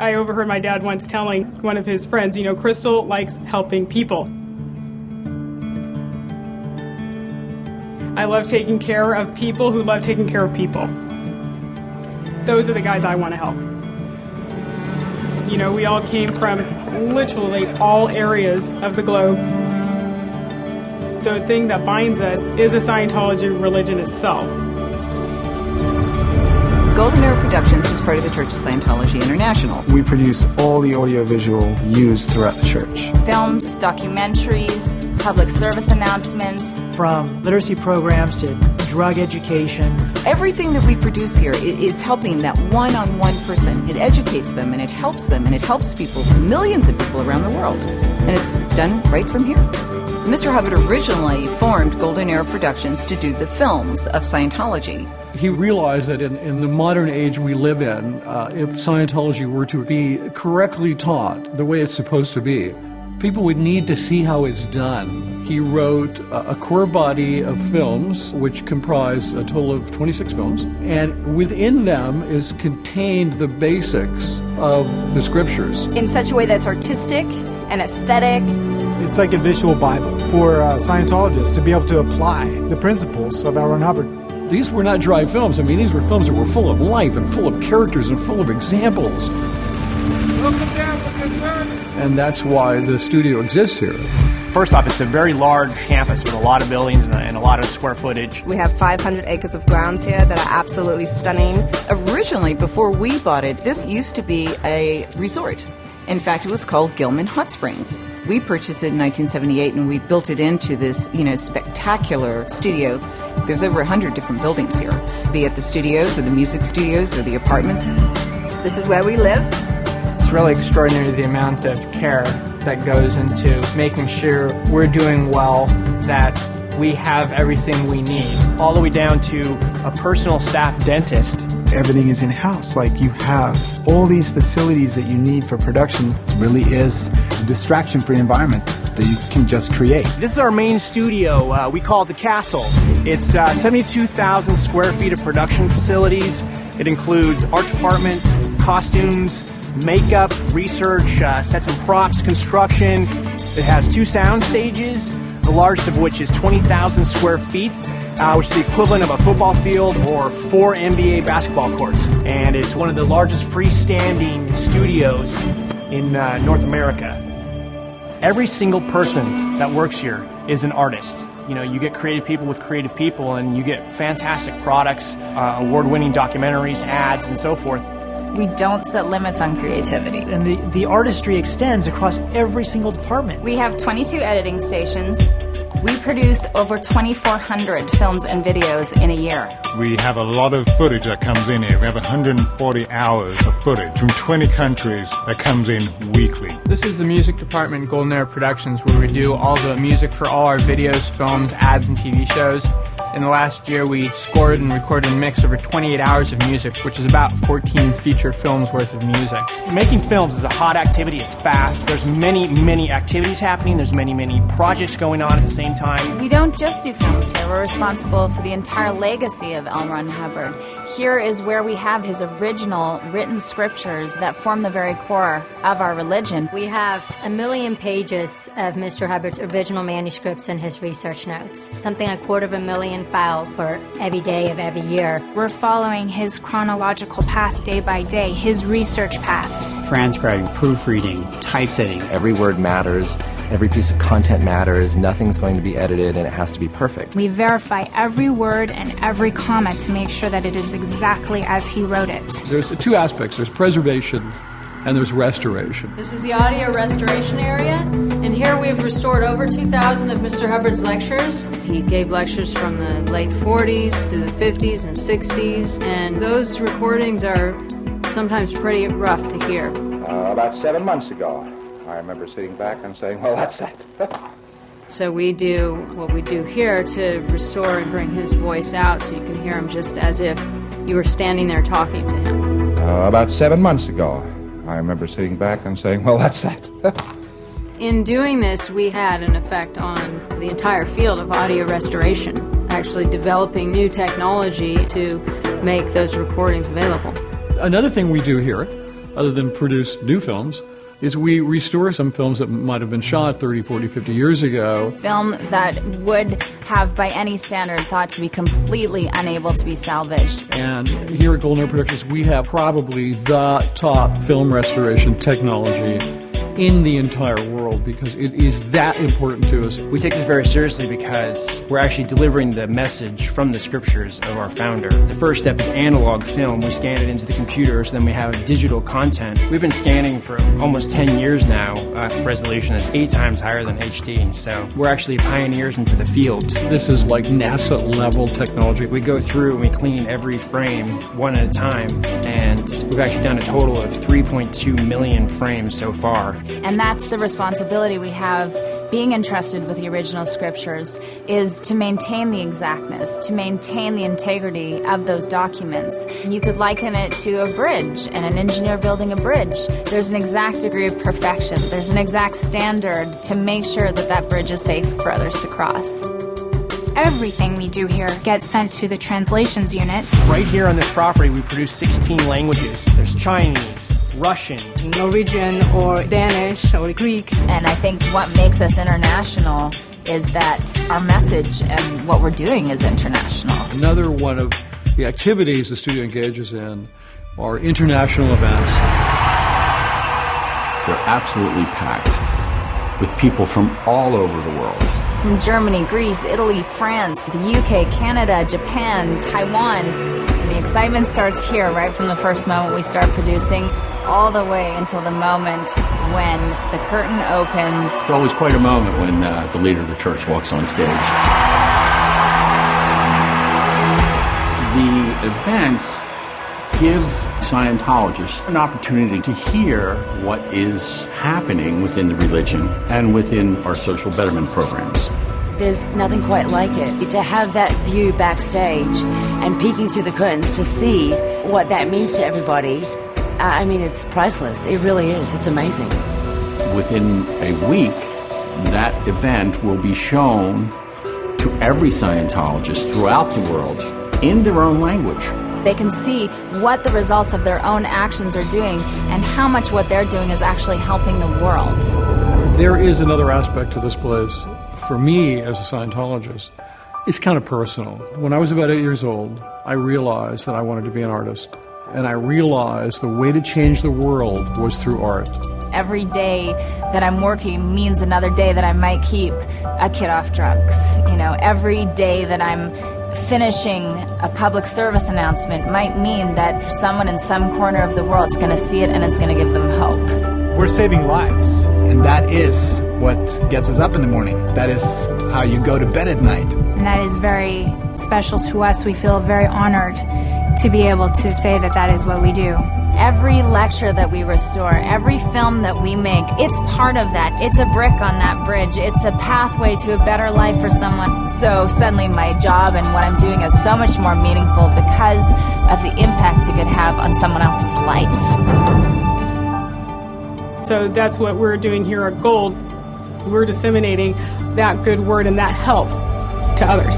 I overheard my dad once telling one of his friends, you know, Crystal likes helping people. I love taking care of people who love taking care of people. Those are the guys I want to help. You know, we all came from literally all areas of the globe. The thing that binds us is the Scientology religion itself. Golden Era Productions is part of the Church of Scientology International. We produce all the audiovisual used throughout the church. Films, documentaries, public service announcements. From literacy programs to drug education. Everything that we produce here is helping that one-on-one person. It educates them and it helps them and it helps people, millions of people around the world. And it's done right from here. Mr. Hubbard originally formed Golden Era Productions to do the films of Scientology. He realized that in the modern age we live in, if Scientology were to be correctly taught the way it's supposed to be, people would need to see how it's done. He wrote a core body of films, which comprise a total of 26 films, and within them is contained the basics of the scriptures. In such a way that's artistic and aesthetic. It's like a visual Bible for Scientologists to be able to apply the principles of L.Rowan Hubbard. These were not dry films. I mean, these were films that were full of life and full of characters and full of examples. Welcome down, sir. And that's why the studio exists here. First off, it's a very large campus with a lot of buildings and a lot of square footage. We have 500 acres of grounds here that are absolutely stunning. Originally, before we bought it, this used to be a resort. In fact, it was called Gilman Hot Springs. We purchased it in 1978 and we built it into this, spectacular studio. There's over 100 different buildings here, be it the studios or the music studios or the apartments. This is where we live. It's really extraordinary the amount of care that goes into making sure we're doing well, that we have everything we need. All the way down to a personal staff dentist. Everything is in-house. Like, you have all these facilities that you need for production. It really is a distraction-free environment that you can just create. This is our main studio. We call it the Castle. It's 72,000 square feet of production facilities. It includes art department, costumes, makeup, research, sets and props, construction. It has 2 sound stages, the largest of which is 20,000 square feet. Which is the equivalent of a football field or 4 NBA basketball courts. And it's one of the largest freestanding studios in North America. Every single person that works here is an artist. You know, you get creative people with creative people, and you get fantastic products, award-winning documentaries, ads, and so forth. We don't set limits on creativity. And the artistry extends across every single department. We have 22 editing stations. We produce over 2,400 films and videos in a year. We have a lot of footage that comes in here. We have 140 hours of footage from 20 countries that comes in weekly. This is the music department in Golden Era Productions, where we do all the music for all our videos, films, ads, and TV shows. In the last year, we scored and recorded and mixed over 28 hours of music, which is about 14 feature films worth of music. Making films is a hot activity. It's fast. There's many, many activities happening. There's many, many projects going on at the same time. We don't just do films here. We're responsible for the entire legacy of L.Rowan Hubbard. Here is where we have his original written scriptures that form the very core of our religion. We have 1 million pages of Mr. Hubbard's original manuscripts and his research notes. Something like 250,000 files for every day of every year. We're following his chronological path day by day, his research path. Transcribing, proofreading, typesetting. Every word matters. Every piece of content matters. Nothing's going to be edited, and it has to be perfect. We verify every word and every comma to make sure that it is exactly as he wrote it. There's 2 aspects. There's preservation and there's restoration. This is the audio restoration area, and here we've restored over 2,000 of Mr. Hubbard's lectures. He gave lectures from the late 40s to the 50s and 60s, and those recordings are sometimes pretty rough to hear. About 7 months ago, I remember sitting back and saying, well, that's that. So we do what we do here to restore and bring his voice out so you can hear him just as if you were standing there talking to him. About 7 months ago, I remember sitting back and saying, well, that's that. In doing this, we had an effect on the entire field of audio restoration, actually developing new technology to make those recordings available. Another thing we do here other than produce new films, is we restore some films that might have been shot 30, 40, 50 years ago. Film that would have, by any standard, thought to be completely unable to be salvaged. And here at Golden Era Productions, we have probably the top film restoration technology in the entire world because it is that important to us. We take this very seriously because we're actually delivering the message from the scriptures of our founder. The first step is analog film. We scan it into the computers, then we have digital content. We've been scanning for almost 10 years now, resolution that's 8 times higher than HD, so we're actually pioneers into the field. This is like NASA-level technology. We go through and we clean every frame one at a time, and we've actually done a total of 3.2 million frames so far. And that's the responsibility we have being entrusted with the original scriptures, is to maintain the exactness, to maintain the integrity of those documents. You could liken it to a bridge and an engineer building a bridge. There's an exact degree of perfection. There's an exact standard to make sure that that bridge is safe for others to cross. Everything we do here gets sent to the translations unit. Right here on this property, we produce 16 languages. There's Chinese, Russian, Norwegian, or Danish, or Greek. And I think what makes us international is that our message and what we're doing is international. Another one of the activities the studio engages in are international events. They're absolutely packed with people from all over the world. From Germany, Greece, Italy, France, the UK, Canada, Japan, Taiwan. The excitement starts here, right from the first moment we start producing, all the way until the moment when the curtain opens. It's always quite a moment when the leader of the church walks on stage. The events give Scientologists an opportunity to hear what is happening within the religion and within our social betterment programs. There's nothing quite like it. To have that view backstage and peeking through the curtains to see what that means to everybody, I mean, it's priceless. It really is. It's amazing. Within a week, that event will be shown to every Scientologist throughout the world in their own language. They can see what the results of their own actions are doing and how much what they're doing is actually helping the world. There is another aspect to this place. For me, as a Scientologist, it's kind of personal. When I was about 8 years old, I realized that I wanted to be an artist. And I realized the way to change the world was through art. Every day that I'm working means another day that I might keep a kid off drugs. You know, every day that I'm finishing a public service announcement might mean that someone in some corner of the world is going to see it and it's going to give them hope. We're saving lives, and that is what gets us up in the morning. That is how you go to bed at night. And that is very special to us. We feel very honored to be able to say that that is what we do. Every lecture that we restore, every film that we make, it's part of that. It's a brick on that bridge. It's a pathway to a better life for someone. So suddenly my job and what I'm doing is so much more meaningful because of the impact it could have on someone else's life. So that's what we're doing here at Gold. We're disseminating that good word and that help to others.